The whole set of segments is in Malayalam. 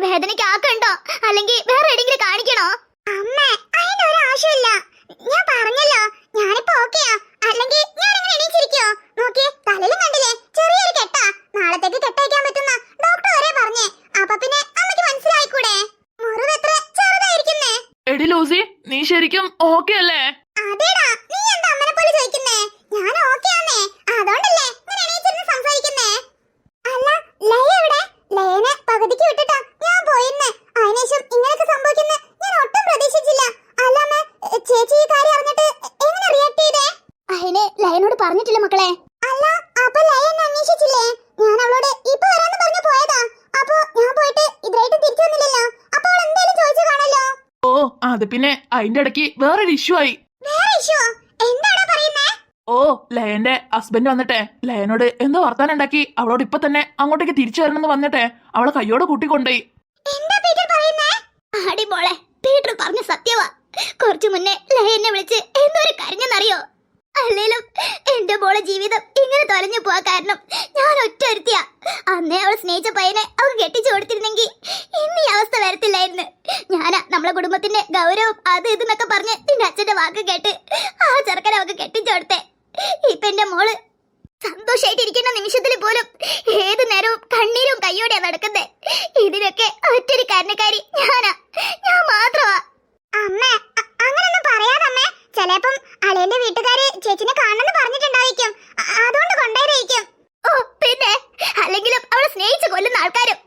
വേദനയ്ക്ക് ആക്കണ്ടോ അല്ലെങ്കിൽ വേറെ എവിടെയെങ്കിലും കാണിക്കണോ? അമ്മ അതിന്റെ ഒരു ആവശ്യമില്ല. ഞാൻ പറഞ്ഞല്ലോ ഞാനിപ്പോ ഓക്കെയാ. അല്ലെങ്കിൽ ഞാൻ എങ്ങനെ എണീച്ചിരിക്കോ? നോക്കിയേ, തലയിലും കണ്ടില്ലേ ചെറിയൊരു കെട്ടാ. നാളത്തേക്ക് കെട്ടയക്കാൻ പറ്റുന്ന ഡോക്ടർ വരെ പറഞ്ഞേ. അപ്പൊ പിന്നെ അമ്മയ്ക്ക് മനസ്സിലായിക്കൂടെ മുറിവ് എത്ര ചെറുതായിരിക്കുന്നേ? എടി ലൂസി, നീ ശരിക്കും ഓക്കെ അല്ലേ? അതേടാ, നീ എന്താ അമ്മനെ പോലെ ചോദിക്കുന്നേ? ഞാൻ ഓക്കെയാന്നേ, അതുകൊണ്ടല്ലേ ഞാൻ എണീച്ചിരുന്ന് സംസാരിക്കുന്നേ. അല്ല, ലയ എവിടെ? ലയനെ പകുതിക്ക് വിട്ടിട്ടാ ഞാൻ പോയിന്ന്. അതിനുശേഷം ഇങ്ങനെയൊക്കെ സംഭവിക്കുന്ന ഞാൻ ഒട്ടും പ്രതീക്ഷിച്ചില്ല. അല്ല അമ്മ, ചേച്ചി ഈ കാര്യം അറിഞ്ഞിട്ട് എങ്ങനെ റിയാക്ട് ചെയ്തേ? അതിന് ലയനോട് പറഞ്ഞിട്ടില്ല മക്കളെ. അല്ല, അപ്പൊ ലയ എന്നെ അന്വേഷിച്ചില്ലേ? ഞാൻ അവളോട് ഇപ്പൊ വരാന്ന് പറഞ്ഞു പോയതാ. അപ്പൊ ഞാൻ പോയിട്ട് ഇതുവരെയായിട്ടും തിരിച്ചു വന്നില്ലല്ലോ. അപ്പൊ അവൾ എന്തായാലും ചോദിച്ചു കാണല്ലോ. ഓ, അത് പിന്നെ അതിന്റെ ഇടയ്ക്ക് വേറൊരു ഇഷ്യൂ ആയി. വേറെ ഇഷ്യൂ? എന്താടാ പറയുന്നേ? ഓ, ലയന്റെ ഹസ്ബൻഡ് വന്നിട്ടെ ലയനോട് എന്തോ വർത്താനം ഉണ്ടാക്കി അവളോട് ഇപ്പൊ തന്നെ അങ്ങോട്ടേക്ക് തിരിച്ചു വരണമെന്ന് വന്നിട്ടെ അവളെ കയ്യോടെ കൂട്ടിക്കൊണ്ടേ. എന്താ പീറ്റർ പറയുന്നേ? ആടി മോളെ, പീറ്റർ പറഞ്ഞ സത്യവാ. കുറച്ചു മുന്നേ ലയ എന്നെ വിളിച്ച് എന്തോരം കരഞ്ഞെന്നറിയോ? അല്ലേലും എന്റെ മോളെ ജീവിതം ഇങ്ങനെ തൊലഞ്ഞു പോവാ കാരണം ഞാൻ ഒറ്റ ഒരുത്തിയാ. അന്നേ അവൾ സ്നേഹിച്ച പയ്യനെ അവൾ കെട്ടിച്ചു കൊടുത്തിരുന്നെങ്കിൽ ഇന്ന് ഈ അവസ്ഥ വരത്തില്ലായിരുന്നു. ഞാനാ നമ്മളെ കുടുംബത്തിന്റെ ഗൗരവം അത് ഇതെന്നൊക്കെ പറഞ്ഞ് നിന്റെ അച്ഛന്റെ വാക്ക് കേട്ട് ആ ചെറുക്കനെ അവൾക്ക് കെട്ടിച്ചു കൊടുത്തേ. ഇപ്പൊ എന്റെ മോള് സന്തോഷായിട്ടിരിക്കുന്ന നിമിഷത്തിൽ പോലും ഏത് നേരവും കണ്ണീരും കയ്യോടെയാ നടക്കുന്നേ. ഇതിനൊക്കെ ഒറ്റൊരു കാരണക്കാരി ഞാൻ മാത്രമാ. അമ്മേ, അങ്ങനൊന്നും പറയാതമ്മേ. ചിലപ്പം അളിയന്റെ വീട്ടുകാര് ചേച്ചിനെ കാണണമെന്ന് പറഞ്ഞിട്ടുണ്ടായിരിക്കും. അതുകൊണ്ട് കൊണ്ടുപോയിരിക്കും. ഓ പിന്നെ, അല്ലെങ്കിലും അവളെ സ്നേഹിച്ച് കൊല്ലുന്ന ആൾക്കാരും.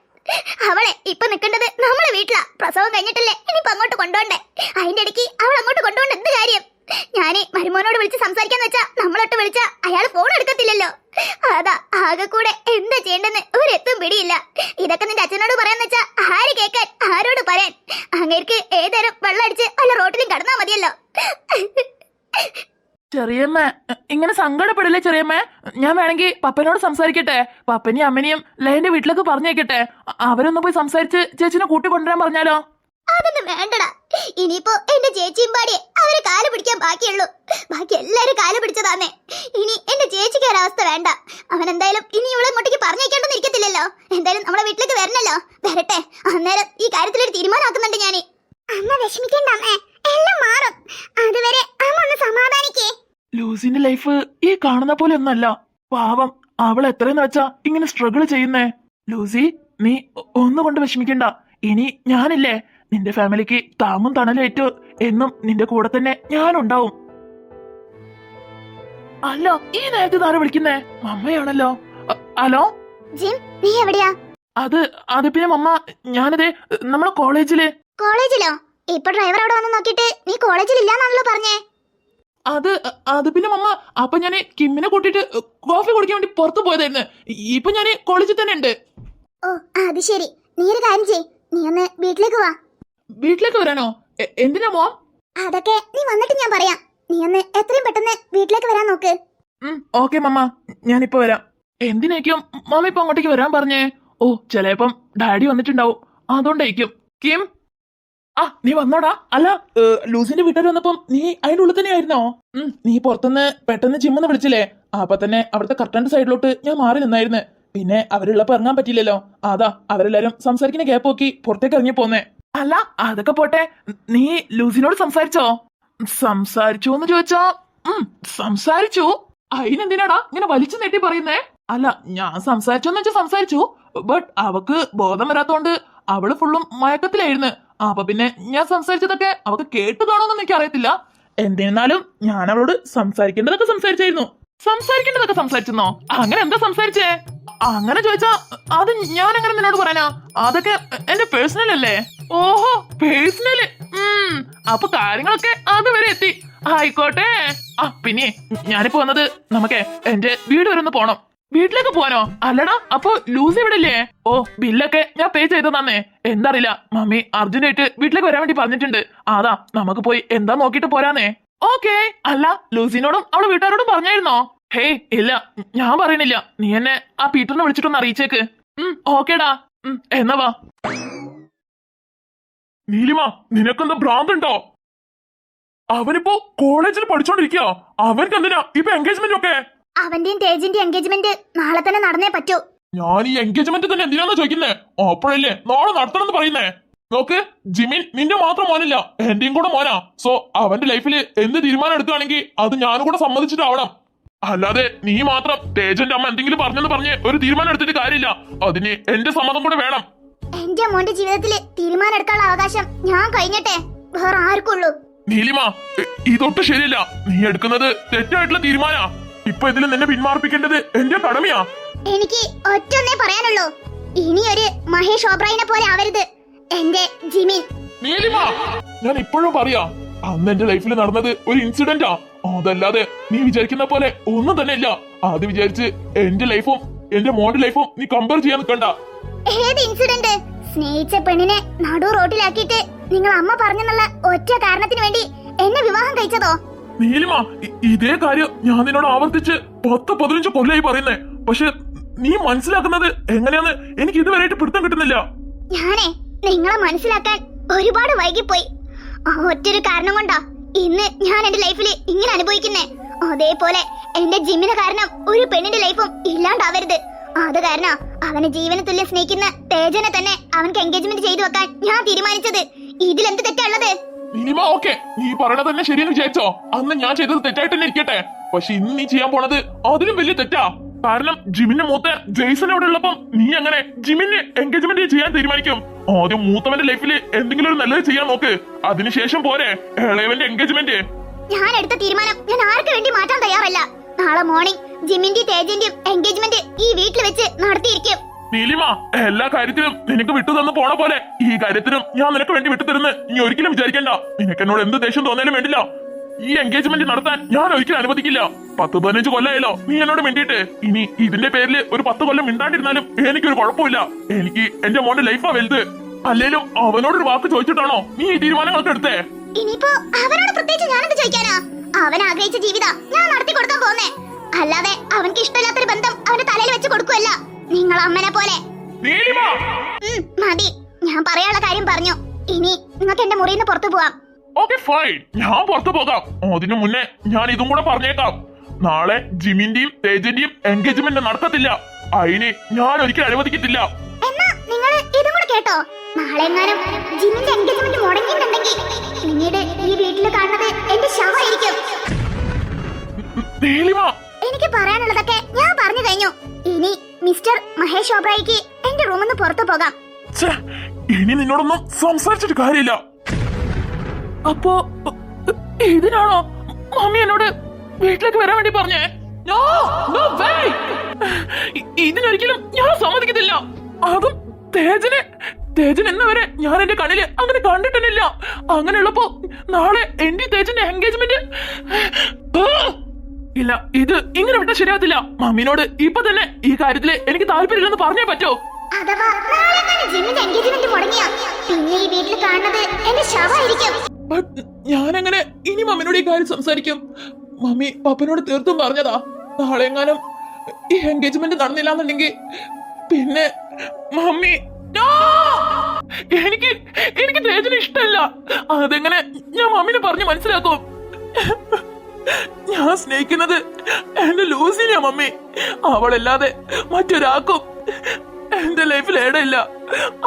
അവളെ ഇപ്പൊ നിൽക്കേണ്ടത് നമ്മളെ വീട്ടിലാ. പ്രസവം കഴിഞ്ഞിട്ടല്ലേ ഇനിയിപ്പൊ അങ്ങോട്ട് കൊണ്ടുപോണ്ടേ. അതിന്റെ ഇടയ്ക്ക് അവൾ അങ്ങോട്ട് കൊണ്ടുപോകേണ്ട എന്ത് കാര്യം? ഞാന് മരുമോനോട് വിളിച്ച് സംസാരിക്കാന്ന് വെച്ചാ നമ്മളൊട്ട് വിളിച്ചാ അയാൾ ഫോൺ എടുക്കത്തില്ലല്ലോ. അതാ ആകെ കൂടെ എന്താ ചെയ്യേണ്ടെന്ന് ഒരെത്തും പിടിയില്ല. ഇതൊക്കെ നിന്റെ അച്ഛനോട് പറയാന്ന് വെച്ചാ ആര് കേക്കാൻ, ആരോട് പറയാൻ? അങ്ങേർക്ക് ഏതേരം വെള്ളം അടിച്ച് വല്ല റോട്ടിലും കടന്നാ മതിയല്ലോ. ചെറിയമ്മ ഇങ്ങനെ സങ്കടപ്പെടില്ലേ ചെറിയമ്മ? ഞാൻ വേണമെങ്കിൽ പപ്പനോട് സംസാരിക്കട്ടെ. പപ്പനെയും അമ്മനെയും ലയന്റെ വീട്ടിലേക്ക് പറഞ്ഞേക്കട്ടെ. അവരൊന്ന് പോയി സംസാരിച്ച് ചേച്ചിനെ കൂട്ടിക്കൊണ്ടുവരാൻ പറഞ്ഞാലോ? അതൊന്നും വേണ്ടടാ. ഇനിയിപ്പോ എന്റെ ചേച്ചിയും പാടിയെ അവര് കാല് പിടിക്കാൻ ബാക്കിയുള്ളൂ. ബാക്കി എല്ലാരും കാല് പിടിച്ചതാന്നേ. ഇനി എന്റെ ചേച്ചിക്ക് ഒരവസ്ഥ വേണ്ട. അവൻ എന്തായാലും ഇനി ഇവിടെ ഇങ്ങോട്ടേക്ക് പറഞ്ഞേക്കേണ്ടെന്ന് ഇരിക്കത്തില്ലല്ലോ. എന്തായാലും നമ്മളെ വീട്ടിലേക്ക് വരണല്ലോ. വരട്ടെ, അന്നേരം ഈ കാര്യത്തിലൊരു തീരുമാനമാക്കുന്നുണ്ട് ഞാന്. അമ്മ വിഷമിക്കണ്ട അമ്മേ, എല്ലാം മാറും. അതുവരെ അമ്മ ഒന്ന് സമാധാനിക്കേ. ലൂസിന്റെ ലൈഫ് ഈ കാണുന്ന പോലെ ഒന്നല്ല. പാവം, അവൾ എത്രയെന്ന് വെച്ചാ ഇങ്ങനെ സ്ട്രഗിൾ ചെയ്യുന്നേ. ലൂസി, നീ ഒന്നുകൊണ്ട് വിഷമിക്കണ്ട. ഇനി ഞാനില്ലേ നിന്റെ ഫാമിലിക്ക് താങ്ങും തണലും ഏറ്റു എന്നും നിന്റെ കൂടെ തന്നെ ഞാനുണ്ടാവും. അല്ലോ, ഈ നേരത്തെ താരം വിളിക്കുന്നേ മമ്മയാണല്ലോ. ഹലോ ജിം, നീ എവിടെയാ? അത് പിന്നെ മമ്മ, ഞാനതേ നമ്മളെ കോളേജില്. കോളേജിലോ? ഇപ്പൊ ഡ്രൈവർ അവിടെ വന്ന് നോക്കിയിട്ട് നീ കോളേജിൽ ഇല്ലാന്നാണല്ലോ പറഞ്ഞേ. അത് പിന്നെ മമ്മ, അപ്പൊ ഞാന് കിമ്മിനെ കൂട്ടിട്ട് കോഫി കുടിക്കാൻ വേണ്ടി പുറത്തു പോയതായിരുന്നു. ഇപ്പൊ ഞാന് കോളേജിൽ തന്നെ ഉണ്ട്. ഓ അത് ശരി. നീ ഒരു കാര്യം ചെയ്, നീ ഒന്ന് വീട്ടിലേക്ക് വാ. വീട്ടിലേക്ക് വരാനോ? എന്തിനാ മോം? അതൊക്കെ നീ വന്നിട്ട് ഞാൻ പറയാം. നീ ഒന്ന് എത്രയും പെട്ടെന്ന് വീട്ടിലേക്ക് വരാൻ നോക്ക്. ഓക്കെ മമ്മ, ഞാനിപ്പോ വരാം. എന്തിനായിരിക്കും മമ്മ ഇപ്പൊ അങ്ങോട്ടേക്ക് വരാൻ പറഞ്ഞേ? ഓ, ചിലപ്പം ഡാഡി വന്നിട്ടുണ്ടാവും, അതുകൊണ്ടായിരിക്കും. കിം, നീ വന്നോടാ. അല്ല, ലൂസിന്റെ വീട്ടുകാർ വന്നപ്പം നീ അതിന്റെ ഉള്ളിൽ തന്നെ ആയിരുന്നോ? നീ പുറത്തുനിന്ന് പെട്ടെന്ന് ജിമ്മെന്ന് വിളിച്ചില്ലേ? അപ്പൊ തന്നെ അവിടുത്തെ കർട്ടന്റെ സൈഡിലോട്ട് ഞാൻ മാറി നിന്നായിരുന്നു. പിന്നെ അവരുള്ളപ്പോ ഇറങ്ങാൻ പറ്റില്ലല്ലോ. അതാ അവരെല്ലാരും സംസാരിക്കുന്ന ഗ്യാപ്പ് നോക്കി പുറത്തേക്ക് ഇറങ്ങി പോന്നേ. അല്ല, അതൊക്കെ പോട്ടെ, നീ ലൂസിനോട് സംസാരിച്ചോ? സംസാരിച്ചു എന്ന് ചോദിച്ചാ സംസാരിച്ചു. അതിനെന്തിനാടാ ഇങ്ങനെ വലിച്ചു നീട്ടി പറയുന്നേ? അല്ല, ഞാൻ സംസാരിച്ചോന്ന് വെച്ചാൽ സംസാരിച്ചു. ബട്ട് അവക്ക് ബോധം വരാത്തോണ്ട് അവള് ഫുള്ളും മയക്കത്തിലായിരുന്നു. അപ്പൊ പിന്നെ ഞാൻ സംസാരിച്ചതൊക്കെ അവക്ക് കേട്ടു കാണുമെന്ന് എനിക്ക് അറിയത്തില്ല. എന്നിരുന്നാലും ഞാൻ അവളോട് സംസാരിക്കേണ്ടതൊക്കെ സംസാരിച്ചായിരുന്നു. സംസാരിക്കേണ്ടതൊക്കെ സംസാരിച്ചെന്നോ? അങ്ങനെ എന്താ സംസാരിച്ചേ? അങ്ങനെ ചോദിച്ചാ അത് ഞാൻ എങ്ങനെ നിന്നോട് പറയാനാ? അതൊക്കെ എന്റെ പേഴ്സണൽ അല്ലേ. ഓഹോ, പേഴ്സണല്. അപ്പൊ കാര്യങ്ങളൊക്കെ അതുവരെ എത്തി. ആയിക്കോട്ടെ. പിന്നെ ഞാനിപ്പോ വന്നത് നമുക്ക് എന്റെ വീട് വരെ ഒന്ന് പോണം. വീട്ടിലേക്ക് പോവാനോ? അല്ലടാ, അപ്പൊ ലൂസി ഇവിടെ ഇല്ലേ? ഓ, ബില്ലൊക്കെ ഞാൻ പേ ചെയ്തതാന്നേ. എന്തറിയില്ല, മമ്മി അർജുനായിട്ട് വീട്ടിലേക്ക് വരാൻ വേണ്ടി പറഞ്ഞിട്ടുണ്ട്. അതാ നമുക്ക് പോയി എന്താ നോക്കിട്ട് പോരാന്നേ. ഓക്കെ. അല്ല, ലൂസിനോടും അവളെ വീട്ടുകാരോടും പറഞ്ഞായിരുന്നോ? ഹേയ് ഇല്ല, ഞാൻ പറയണില്ല. നീ എന്നെ ആ പീറ്ററിനെ വിളിച്ചിട്ടൊന്ന് അറിയിച്ചേക്ക്. ഓക്കേടാ, എന്നാ വാ. നീലിമ, നിനക്കെന്താ ഭ്രാന്തുണ്ടോ? അവനിപ്പോ കോളേജിൽ പഠിച്ചോണ്ടിരിക്കോ? അവൻക്ക് എന്തിനാ ഇപ്പൊ എൻഗേജ്മെന്റ് ഒക്കെ? അവന്റെയും തേജിന്റെ എൻഗേജ്മെന്റ് നാളെ തന്നെ നടന്നേ പറ്റൂ. ഞാൻ ഈ എൻഗേജ്മെന്റ് തന്നെ എന്തിനാന്ന് ചോദിക്കുന്നേ? അപ്പോഴല്ലേ നാളെ നടത്തണമെന്ന് പറയുന്നേ. നോക്ക് ജിമിൻ നിന്റെ മാത്രം മോനല്ല, എന്റെയും കൂടെ മോനാ. സോ അവന്റെ ലൈഫിൽ എന്ത് തീരുമാനം എടുക്കുകയാണെങ്കിൽ അത് ഞാനും കൂടെ സമ്മതിച്ചിട്ടാവണം. അല്ലാതെ നീ മാത്രം തേജന്റെ അമ്മ എന്തെങ്കിലും പറഞ്ഞെന്ന് പറഞ്ഞ് ഒരു തീരുമാനം എടുത്തിട്ട് കാര്യമില്ല. അതിന് എന്റെ സമ്മതം കൂടെ വേണം. എന്റെ മോന്റെ ജീവിതത്തില് തീരുമാനം എടുക്കാനുള്ള അവകാശം ഞാൻ കഴിഞ്ഞിട്ടെ വേറെ ആർക്കുള്ളൂ. നീലിമ ഇതൊട്ട് ശരിയല്ല. നീ എടുക്കുന്നത് തെറ്റായിട്ടുള്ള തീരുമാനാ. ഇപ്പൊ ഇതിൽ നിന്നെ പിന്മാർപ്പിക്കേണ്ടത് എന്റെ കടമയാ. എനിക്ക് ഒറ്റൊന്നേ പറയാനുള്ളൂ, ഇനി ഒരു മഹേഷ് ഓബ്രായിനെ പോലെ ആവരുത് എന്റെ ജിമിൻ. നീലിമ ഞാൻ ഇപ്പോഴും പറയാ, അന്ന് എന്റെ ലൈഫിൽ നടന്നത് ഒരു ഇൻസിഡന്റാ. അതല്ലാതെ നീ വിചാരിക്കുന്ന പോലെ ഒന്നും തന്നെ ഇല്ല. അത് വിചാരിച്ച് എന്റെ ലൈഫും എന്റെ മോന്റെ ലൈഫും നീ കമ്പയർ ചെയ്യാൻ നിൽക്കണ്ട. ഏത് ഇൻസിഡന്റ്? സ്നേഹിച്ച പെണ്ണിനെ നടു റോട്ടിലാക്കിയിട്ട് നിങ്ങൾ അമ്മ പറഞ്ഞെന്നുള്ള ഒറ്റ കാരണത്തിന് വേണ്ടി എന്നെ വിവാഹം കഴിച്ചതോ? നീലിമ ഇതേ കാര്യം ഞാൻ നിന്നോട് ആവർത്തിച്ച് 10-15 കൊല്ലായി പറയുന്നേ. പക്ഷെ നീ മനസ്സിലാക്കുന്നത് എങ്ങനെയാന്ന് എനിക്ക് ഇതുവരെയായിട്ട് പിടുത്തം കിട്ടുന്നില്ല. ഞാനേ നിങ്ങളെ മനസ്സിലാക്കാൻ ഒരുപാട് വൈകിപ്പോയി. ആ ഒറ്റൊരു കാരണം കൊണ്ടാ ഇന്ന് ഞാൻ എന്റെ ലൈഫിൽ ഇങ്ങനെ അനുഭവിക്കുന്നേ. അതേപോലെ എന്റെ ജിമ്മിന് കാരണം ഒരു പെണ്ണിന്റെ ലൈഫും ഇല്ലാണ്ടാവരുത്. അത് കാരണം അവനെ ജീവന തുല്യം സ്നേഹിക്കുന്ന തേജനെ തന്നെ അവൻക്ക് എൻഗേജ്മെന്റ് ചെയ്തു വെക്കാൻ ഞാൻ തീരുമാനിച്ചത്. ഇതിലെന്ത് തെറ്റുള്ളത്? നീലിമ ഓക്കെ, നീ പറയണത് തന്നെ ശരിയെന്ന് വിചാരിച്ചോ? അന്ന് ഞാൻ ചെയ്തത് തെറ്റായിട്ട് തന്നെ ഇരിക്കട്ടെ. പക്ഷെ ഇന്ന് നീ ചെയ്യാൻ പോണത് അതിലും വലിയ തെറ്റാ. കാരണം ജിമിന്റെ മൂത്ത ജെയ്സൺ അവിടെ ഉള്ളപ്പം നീ അങ്ങനെ ജിമിന് എൻഗേജ്മെന്റ് ചെയ്യാൻ തീരുമാനിക്കും? ആദ്യം മൂത്തവന്റെ ലൈഫിൽ എന്തെങ്കിലും ഒരു നല്ലത് ചെയ്യാൻ നോക്ക്. അതിനുശേഷം പോരെ ഇളയവന്റെ എൻഗേജ്മെന്റ്. ഞാൻ എടുത്ത തീരുമാനം ഞാൻ ആർക്ക് വേണ്ടി മാറ്റാൻ തയ്യാറല്ല. നാളെ മോർണിംഗ് ജിമിന്റെയും തേജന്റെയും എൻഗേജ്മെന്റ് ഈ വീട്ടിൽ വെച്ച് നടത്തിയിരിക്കും. നീലിമ എല്ലാ കാര്യത്തിലും നിനക്ക് വിട്ടു തന്നു പോണ പോലെ ഈ കാര്യത്തിലും ഞാൻ നിനക്ക് വേണ്ടി വിട്ടു തരുന്ന് നീ ഒരിക്കലും വിചാരിക്കണ്ട. നിനക്ക് എന്നോട് എന്ത് ദേഷ്യം തോന്നാലും വേണ്ടില്ല, ഈ എൻഗേജ്മെന്റ് നടത്താൻ ഞാൻ ഒരിക്കലും അനുവദിക്കില്ല. 10-15 കൊല്ലമായല്ലോ നീ എന്നോട് മിണ്ടിയിട്ട്. ഇനി ഇതിന്റെ പേരിൽ ഒരു 10 കൊല്ലം മിണ്ടാണ്ടിരുന്നാലും എനിക്കൊരു കുഴപ്പമില്ല. എനിക്ക് എന്റെ മോന്റെ ലൈഫാ വലുത്. അല്ലേലും അവനോടൊരു വാക്ക് ചോദിച്ചിട്ടാണോ നീ ഈ തീരുമാനങ്ങളൊക്കെ എടുത്തേ? ഇനിയിപ്പോ അവനോട് പ്രത്യേകിച്ച് ഞാനെന്ത് ചോദിക്കാനാ? അവൻ ആഗ്രഹിച്ച ജീവിത ഞാൻ നടത്തി കൊടുക്കാൻ പോന്നേ. അല്ലാതെ അവൻക്ക് ഇഷ്ടമില്ലാത്തൊരു ബന്ധം അവന്റെ തലയിൽ വെച്ച് കൊടുക്കുവല്ല നിങ്ങൾ അമ്മനെ പോലെ. മതി, ഞാൻ പറയാനുള്ള കാര്യം പറഞ്ഞു. ഇനി നിങ്ങൾക്ക് എന്റെ മുറിയിൽ നിന്ന് പുറത്തു പോവാം. ഓക്കെ ഫൈൻ, ഞാൻ പുറത്തു പോകാം. അതിനു മുന്നേ ഞാൻ ഇതും കൂടെ പറഞ്ഞേക്കാം. നാളെ ജിമിന്റെയും തേജന്റെയും എൻഗേജ്മെന്റ് നടത്തത്തില്ല. അതിന് ഞാൻ ഒരിക്കലും അനുവദിക്കത്തില്ല. എന്നാ നിങ്ങൾ ഇതും കൂടെ കേട്ടോ. നാളെ എങ്ങാനും ജിമിന്റെ എൻഗേജ്മെന്റ് മുടങ്ങിയിട്ടുണ്ടെങ്കിൽ പിന്നീട് ഈ വീട്ടിൽ കാണുന്നത് എന്റെ ശവമായിരിക്കും. എനിക്ക് പറയാനുള്ളതൊക്കെ ഞാൻ പറഞ്ഞു കഴിഞ്ഞു. ഇനി മിസ്റ്റർ മഹേഷ് ഓബ്രായിക്ക് എന്റെ റൂമിൽ നിന്ന് പുറത്തു പോകാം. ഇനി നിന്നോടൊന്നും സംസാരിച്ചിട്ട് കാര്യമില്ല. അപ്പോ ഇതിനാണോ മമ്മി എന്നോട് വീട്ടിലേക്ക് വരാൻ വേണ്ടി പറഞ്ഞേ? No, no way. ഇതിനൊരിക്കലും ഞാൻ സമ്മതിക്കത്തില്ല. അതും തേജൻ എന്നവരെ ഞാൻ എന്റെ കണ്ണില് അങ്ങനെ കണ്ടിട്ടില്ല. അങ്ങനെയുള്ളപ്പോ നാളെ എന്റെ തേജന്റെ എൻഗേജ്മെന്റ് ഇല്ല. ഇത് ഇങ്ങനെ വിട്ടാൽ ശരിയാവത്തില്ല. മമ്മിനോട് ഇപ്പൊ തന്നെ ഈ കാര്യത്തില് എനിക്ക് താല്പര്യമില്ലെന്ന് പറഞ്ഞേ പറ്റോ? അഥവാ നാളെ ജിമ്മിന്റെ എൻഗേജ്മെന്റ് മുടങ്ങിയ പിന്നെ ഈ വീട്ടിൽ കാണുന്നത് എന്റെ ശവമായിരിക്കും. ഞാനെങ്ങനെ ഇനി മമ്മിനോട് ഈ കാര്യം സംസാരിക്കും? മമ്മി പപ്പനോട് തീർത്തും പറഞ്ഞതാ, നാളെ എങ്ങാനും ഈ എൻഗേജ്മെന്റ് നടന്നില്ലാന്നുണ്ടെങ്കിൽ പിന്നെ മമ്മി എനിക്ക് തേജന് ഇഷ്ടമല്ല. അതെങ്ങനെ ഞാൻ മമ്മിനെ പറഞ്ഞ് മനസ്സിലാക്കും? ഞാൻ സ്നേഹിക്കുന്നത് എന്റെ ലൂസിനെയാ മമ്മി. അവളല്ലാതെ മറ്റൊരാൾക്കും എന്റെ ലൈഫിൽ ഇടയില്ല.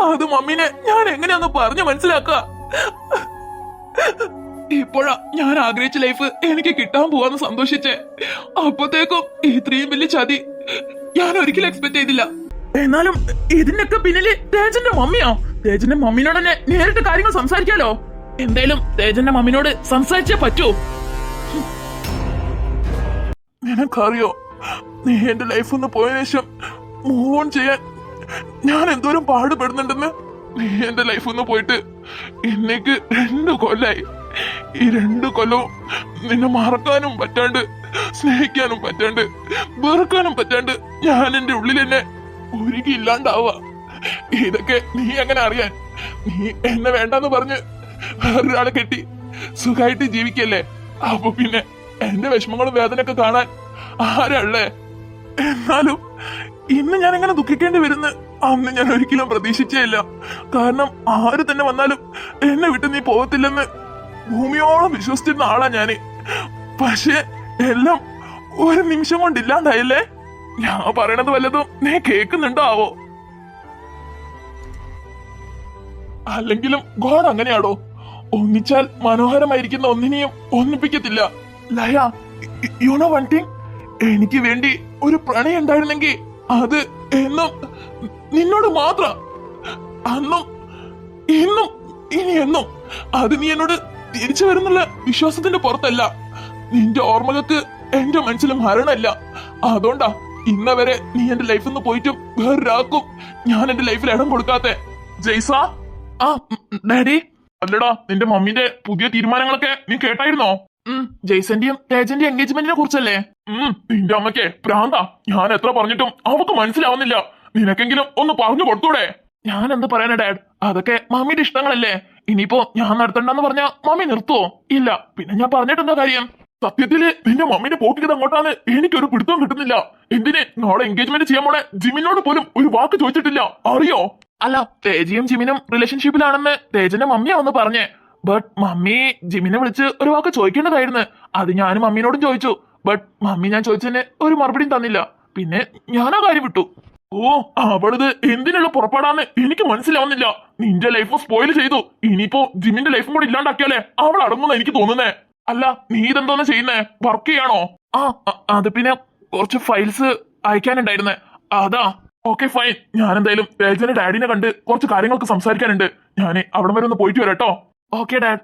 അത് മമ്മീനെ ഞാൻ എങ്ങനെയാന്ന് പറഞ്ഞു മനസ്സിലാക്ക? ഇപ്പോഴാ ഞാൻ ആഗ്രഹിച്ച ലൈഫ് എനിക്ക് കിട്ടാൻ പോവാന്ന് സന്തോഷിച്ചേ. അപ്പത്തേക്കും ഇത്രയും വലിയ ചതി ഞാൻ ഒരിക്കലും എക്സ്പെക്ട് ചെയ്തില്ല. എന്നാലും ഇതിനൊക്കെ പിന്നില് തേജന്റെ മമ്മിയാ. തേജന്റെ മമ്മിനോട് തന്നെ നേരിട്ട് കാര്യങ്ങൾ സംസാരിക്കാലോ. എന്തായാലും തേജന്റെ മമ്മിനോട് സംസാരിച്ചേ പറ്റൂ. നിനക്കറിയോ, നീ എന്റെ ലൈഫ് ഒന്ന് പോയ ശേഷം മൂവ് ഓൺ ചെയ്യാൻ ഞാൻ എന്തോരം പാടുപെടുന്നുണ്ടെന്ന്. നീ എന്റെ ലൈഫ് ഒന്ന് പോയിട്ട് എന്നേക്ക് 2 കൊല്ലായി. ഈ 2 കൊല്ലവും നിന്നെ മറക്കാനും പറ്റാണ്ട്, സ്നേഹിക്കാനും പറ്റാണ്ട്, വെറുക്കാനും പറ്റാണ്ട് ഞാൻ എന്റെ ഉള്ളിൽ എന്നെ ഒരുക്കി ഇല്ലാണ്ടാവുക. ഇതൊക്കെ നീ എങ്ങനെ അറിയാൻ? നീ എന്നെ വേണ്ടെന്ന് പറഞ്ഞ് വേറൊരാളെ കെട്ടി സുഖമായിട്ട് ജീവിക്കല്ലേ. അപ്പൊ പിന്നെ എന്റെ വിഷമങ്ങളും വേദനയൊക്കെ കാണാൻ ആരല്ലേ? എന്നാലും ഇന്ന് ഞാൻ എങ്ങനെ ദുഃഖിക്കേണ്ടി വരുന്ന അന്ന് ഞാൻ ഒരിക്കലും പ്രതീക്ഷിച്ചേ ഇല്ല. കാരണം ആര് തന്നെ വന്നാലും എന്നെ വിട്ട് നീ പോകത്തില്ലെന്ന് ഭൂമിയോളം വിശ്വസിച്ചിരുന്ന ആളാ ഞാന്. പക്ഷെ എല്ലാം ഒരു നിമിഷം കൊണ്ടില്ലാണ്ടായല്ലേ? ഞാൻ പറയണത് വല്ലതും നീ കേൾക്കുന്നുണ്ടോ ആവോ? അല്ലെങ്കിലും ഗോഡ് അങ്ങനെയാണോ? ഒന്നിച്ചാൽ മനോഹരമായിരിക്കുന്ന ഒന്നിനെയും ഒന്നിപ്പിക്കത്തില്ല. ലയ, യു നോ വൺ തിങ്, എനിക്ക് വേണ്ടി ഒരു പ്രണയം ഉണ്ടായിരുന്നെങ്കിൽ അത് എന്നും നിന്നോട് മാത്രം. അന്നും ഇന്നും ഇനി എന്നും അത് നീ എന്നോട് തിരിച്ചു വരുന്നുള്ള വിശ്വാസത്തിന്റെ പുറത്തല്ല. നിന്റെ ഓർമ്മകൾക്ക് എന്റെ മനസ്സിൽ മരണമല്ല. അതുകൊണ്ടാ ഇന്നവരെ നീ എന്റെ ലൈഫിൽ നിന്ന് പോയിട്ടും വേറൊരാൾക്കും ഞാൻ എന്റെ ലൈഫിൽ ഇടം കൊടുക്കാത്തെ. ജയ്സ, ആ ഡാഡി. അല്ലടാ, നിന്റെ മമ്മീന്റെ പുതിയ തീരുമാനങ്ങളൊക്കെ നീ കേട്ടായിരുന്നോ? ജെയ്സന്റെയും തേജന്റെയും എൻഗേജ്മെന്റിനെ കുറിച്ചല്ലേ? നിന്റെ അമ്മയ്ക്ക് പ്രാന്താ. ഞാൻ എത്ര പറഞ്ഞിട്ടും അവക്ക് മനസ്സിലാവുന്നില്ല. നിനക്കെങ്കിലും ഒന്ന് പറഞ്ഞു കൊടുത്തൂടെ? ഞാൻ എന്ത് പറയാനാ ഡാഡ്, അതൊക്കെ മമ്മിയുടെ ഇഷ്ടങ്ങളല്ലേ. ഇനിയിപ്പോ ഞാൻ നടത്തണ്ടെന്ന് പറഞ്ഞാ മമ്മി നിർത്തുവോ? ഇല്ല. പിന്നെ ഞാൻ പറഞ്ഞിട്ടെന്താ കാര്യം? സത്യത്തില് നിന്റെ മമ്മീന്റെ പോക്കിത് അങ്ങോട്ടാന്ന് എനിക്കൊരു പിടുത്തവും കിട്ടുന്നില്ല. എന്തിന് നാളെ എൻഗേജ്മെന്റ് ചെയ്യാൻ പോണെ ജിമിനോട് പോലും ഒരു വാക്ക് ചോദിച്ചിട്ടില്ല, അറിയോ? അല്ല, തേജയും ജിമിനും റിലേഷൻഷിപ്പിലാണെന്ന് തേജന്റെ മമ്മിയാവെന്ന് പറഞ്ഞേ. ബട്ട് മമ്മി ജിമിനെ വിളിച്ച് ഒരു വാക്ക് ചോദിക്കേണ്ടതായിരുന്നു. അത് ഞാനും മമ്മീനോടും ചോദിച്ചു. ബട്ട് മമ്മി ഞാൻ ചോദിച്ചതിന് ഒരു മറുപടിയും തന്നില്ല. പിന്നെ ഞാൻ ആ കാര്യം വിട്ടു. ഓ, അവളത് എന്തിനുള്ള പുറപ്പാടാന്ന് എനിക്ക് മനസ്സിലാവുന്നില്ല. നിന്റെ ലൈഫ് സ്പോയിൽ ചെയ്തു. ഇനിയിപ്പോ ജിമിന്റെ ലൈഫും കൂടി ഇല്ലാണ്ടാക്കിയാലേ അവൾ അടങ്ങുന്ന എനിക്ക് തോന്നുന്നേ. അല്ല, നീ ഇതെന്തോന്ന് ചെയ്യുന്നേ? വർക്ക് ചെയ്യാണോ? അത് പിന്നെ കുറച്ച് ഫയൽസ് അയക്കാനുണ്ടായിരുന്നേ, അതാ. Okay fine. ഞാൻ എന്തായാലും തേജന്റെ ഡാഡിനെ കണ്ട് കുറച്ച് കാര്യങ്ങൾക്ക് സംസാരിക്കാനുണ്ട്. ഞാൻ അവിടെ വരെ ഒന്ന് പോയിട്ട് വരാട്ടോ. Okay dad.